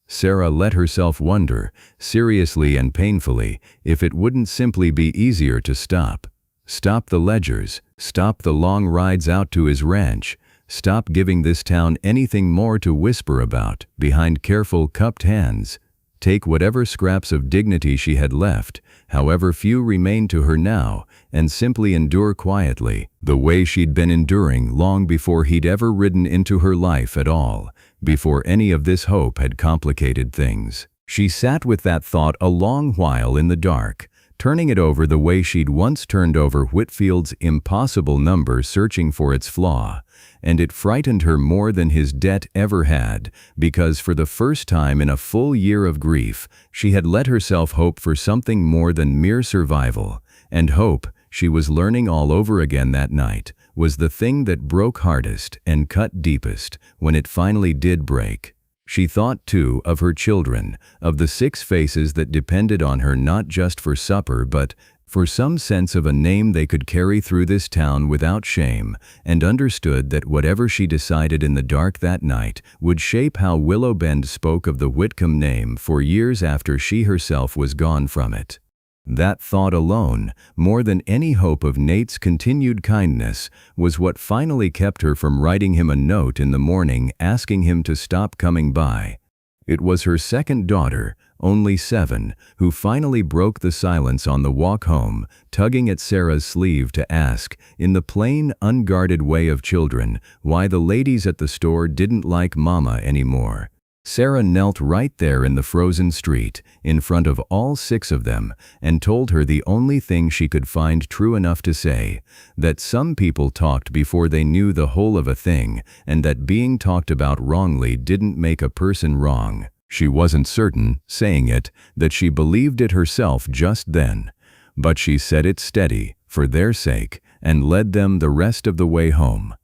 Speaker 1: Sarah let herself wonder, seriously and painfully, if it wouldn't simply be easier to stop. Stop the ledgers, stop the long rides out to his ranch, stop giving this town anything more to whisper about behind careful cupped hands. Take whatever scraps of dignity she had left, however few remained to her now, and simply endure quietly, the way she'd been enduring long before he'd ever ridden into her life at all, before any of this hope had complicated things. She sat with that thought a long while in the dark, turning it over the way she'd once turned over Whitfield's impossible number searching for its flaw, and it frightened her more than his debt ever had, because for the first time in a full year of grief, she had let herself hope for something more than mere survival, and hope, she was learning all over again that night, was the thing that broke hardest and cut deepest when it finally did break. She thought, too, of her children, of the 6 faces that depended on her not just for supper but for some sense of a name they could carry through this town without shame, and understood that whatever she decided in the dark that night would shape how Willow Bend spoke of the Whitcomb name for years after she herself was gone from it. That thought alone, more than any hope of Nate's continued kindness, was what finally kept her from writing him a note in the morning asking him to stop coming by. It was her second daughter, only 7, who finally broke the silence on the walk home, tugging at Sarah's sleeve to ask, in the plain, unguarded way of children, why the ladies at the store didn't like Mama anymore. Sarah knelt right there in the frozen street, in front of all 6 of them, and told her the only thing she could find true enough to say, that some people talked before they knew the whole of a thing, and that being talked about wrongly didn't make a person wrong. She wasn't certain, saying it, that she believed it herself just then, but she said it steady, for their sake, and led them the rest of the way home.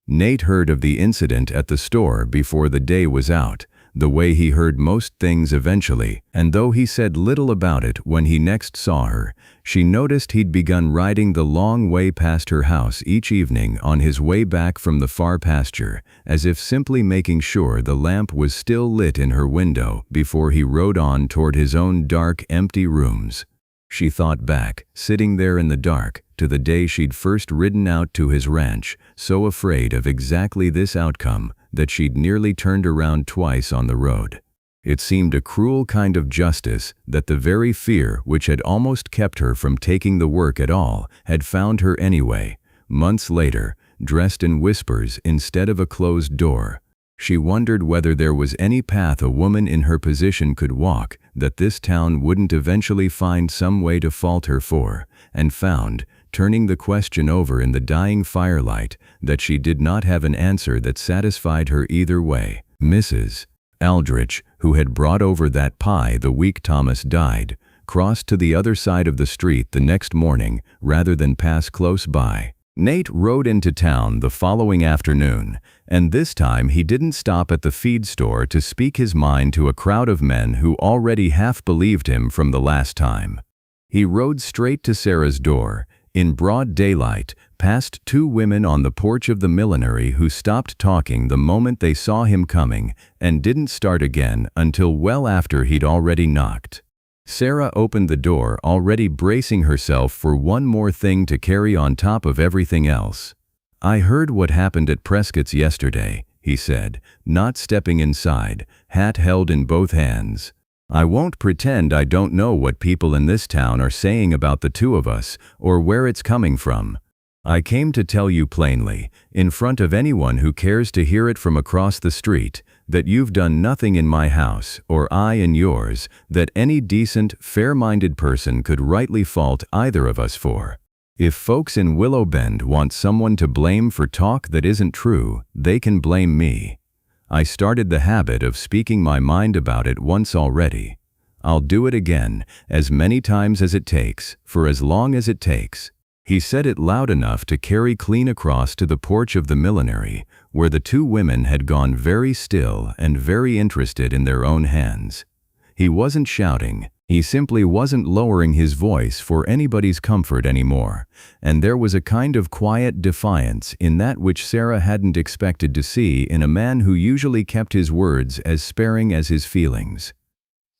Speaker 1: Nate heard of the incident at the store before the day was out, the way he heard most things eventually, and though he said little about it when he next saw her, she noticed he'd begun riding the long way past her house each evening on his way back from the far pasture, as if simply making sure the lamp was still lit in her window before he rode on toward his own dark, empty rooms. She thought back, sitting there in the dark, to the day she'd first ridden out to his ranch, so afraid of exactly this outcome that she'd nearly turned around twice on the road. It seemed a cruel kind of justice that the very fear which had almost kept her from taking the work at all had found her anyway, months later, dressed in whispers instead of a closed door. She wondered whether there was any path a woman in her position could walk that this town wouldn't eventually find some way to fault her for, and found, turning the question over in the dying firelight, that she did not have an answer that satisfied her either way. Mrs. Aldrich, who had brought over that pie the week Thomas died, crossed to the other side of the street the next morning rather than pass close by. Nate rode into town the following afternoon, and this time he didn't stop at the feed store to speak his mind to a crowd of men who already half believed him from the last time. He rode straight to Sarah's door, in broad daylight, past two women on the porch of the millinery who stopped talking the moment they saw him coming and didn't start again until well after he'd already knocked. Sarah opened the door, already bracing herself for one more thing to carry on top of everything else. "I heard what happened at Prescott's yesterday," he said, not stepping inside, hat held in both hands. "I won't pretend I don't know what people in this town are saying about the two of us, or where it's coming from. I came to tell you plainly, in front of anyone who cares to hear it from across the street, that you've done nothing in my house, or I in yours, that any decent, fair-minded person could rightly fault either of us for. If folks in Willow Bend want someone to blame for talk that isn't true, they can blame me. I started the habit of speaking my mind about it once already. I'll do it again, as many times as it takes, for as long as it takes." He said it loud enough to carry clean across to the porch of the millinery, where the two women had gone very still and very interested in their own hands. He wasn't shouting. He simply wasn't lowering his voice for anybody's comfort anymore, and there was a kind of quiet defiance in that which Sarah hadn't expected to see in a man who usually kept his words as sparing as his feelings.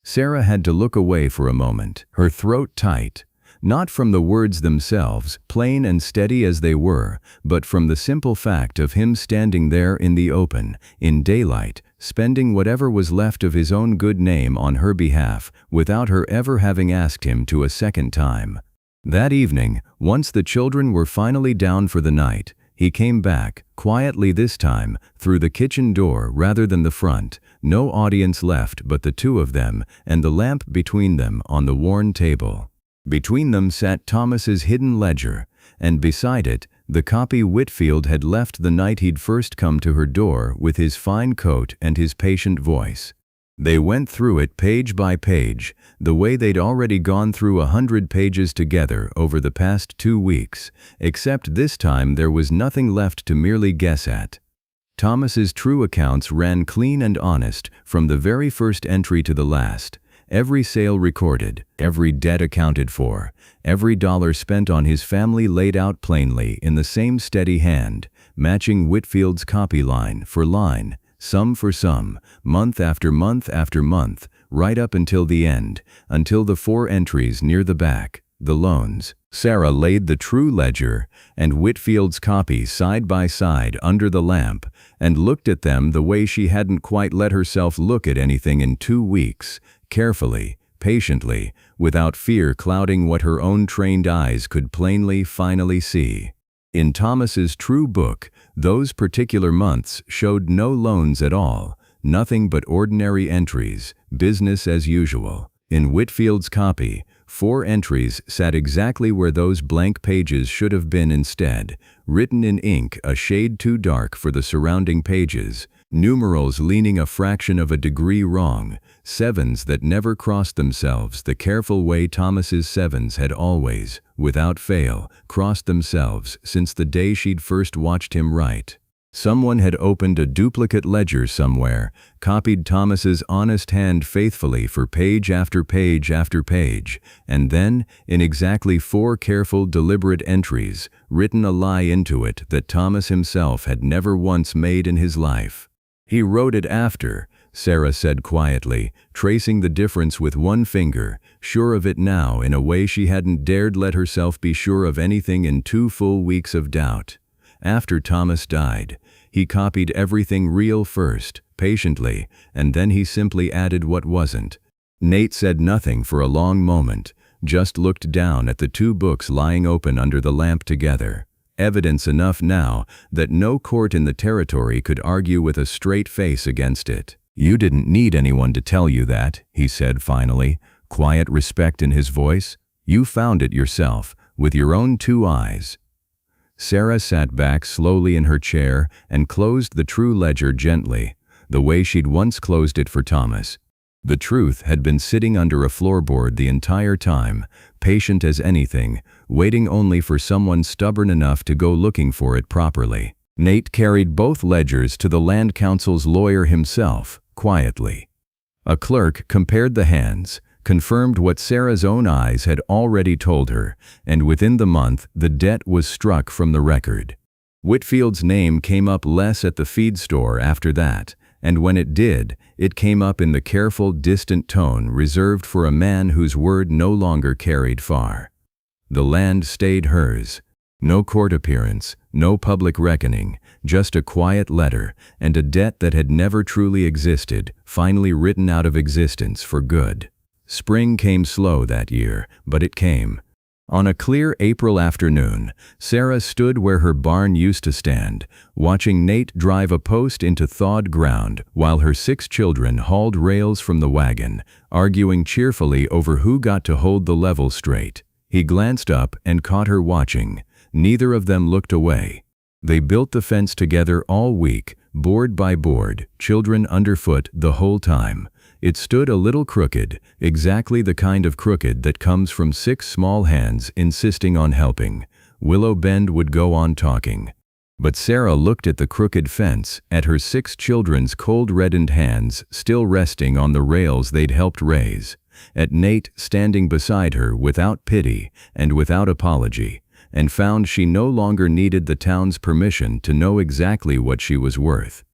Speaker 1: Sarah had to look away for a moment, her throat tight. Not from the words themselves, plain and steady as they were, but from the simple fact of him standing there in the open, in daylight, spending whatever was left of his own good name on her behalf, without her ever having asked him to a second time. That evening, once the children were finally down for the night, he came back, quietly this time, through the kitchen door rather than the front, no audience left but the two of them, and the lamp between them on the worn table. Between them sat Thomas's hidden ledger, and beside it, the copy Whitfield had left the night he'd first come to her door with his fine coat and his patient voice. They went through it page by page, the way they'd already gone through 100 pages together over the past 2 weeks, except this time there was nothing left to merely guess at. Thomas's true accounts ran clean and honest from the very first entry to the last. Every sale recorded, every debt accounted for, every dollar spent on his family laid out plainly in the same steady hand, matching Whitfield's copy line for line, sum for sum, month after month after month, right up until the end, until the 4 entries near the back, the loans. Sarah laid the true ledger and Whitfield's copy side by side under the lamp and looked at them the way she hadn't quite let herself look at anything in 2 weeks, carefully, patiently, without fear clouding what her own trained eyes could plainly finally see. In Thomas's true book, those particular months showed no loans at all, nothing but ordinary entries, business as usual. In Whitfield's copy, 4 entries sat exactly where those blank pages should have been instead, written in ink a shade too dark for the surrounding pages, numerals leaning a fraction of a degree wrong, 7s that never crossed themselves the careful way Thomas's 7s had always, without fail, crossed themselves since the day she'd first watched him write. Someone had opened a duplicate ledger somewhere, copied Thomas's honest hand faithfully for page after page after page, and then, in exactly 4 careful, deliberate entries, written a lie into it that Thomas himself had never once made in his life. He wrote it after, Sarah said quietly, tracing the difference with one finger, sure of it now in a way she hadn't dared let herself be sure of anything in 2 full weeks of doubt. After Thomas died, he copied everything real first, patiently, and then he simply added what wasn't. Nate said nothing for a long moment, just looked down at the 2 books lying open under the lamp together. Evidence enough now that no court in the territory could argue with a straight face against it. "You didn't need anyone to tell you that," he said finally, quiet respect in his voice. "You found it yourself, with your own 2 eyes." Sarah sat back slowly in her chair and closed the true ledger gently, the way she'd once closed it for Thomas. The truth had been sitting under a floorboard the entire time, patient as anything, waiting only for someone stubborn enough to go looking for it properly. Nate carried both ledgers to the land council's lawyer himself, quietly. A clerk compared the hands, confirmed what Sarah's own eyes had already told her, and within the month the debt was struck from the record. Whitfield's name came up less at the feed store after that, and when it did, it came up in the careful, distant tone reserved for a man whose word no longer carried far. The land stayed hers. No court appearance, no public reckoning, just a quiet letter, and a debt that had never truly existed, finally written out of existence for good. Spring came slow that year, but it came. On a clear April afternoon, Sarah stood where her barn used to stand, watching Nate drive a post into thawed ground while her 6 children hauled rails from the wagon, arguing cheerfully over who got to hold the level straight. He glanced up and caught her watching. Neither of them looked away. They built the fence together all week, board by board, children underfoot the whole time. It stood a little crooked, exactly the kind of crooked that comes from 6 small hands insisting on helping. Willow Bend would go on talking. But Sarah looked at the crooked fence, at her 6 children's cold-reddened hands still resting on the rails they'd helped raise, at Nate standing beside her without pity and without apology, and found she no longer needed the town's permission to know exactly what she was worth.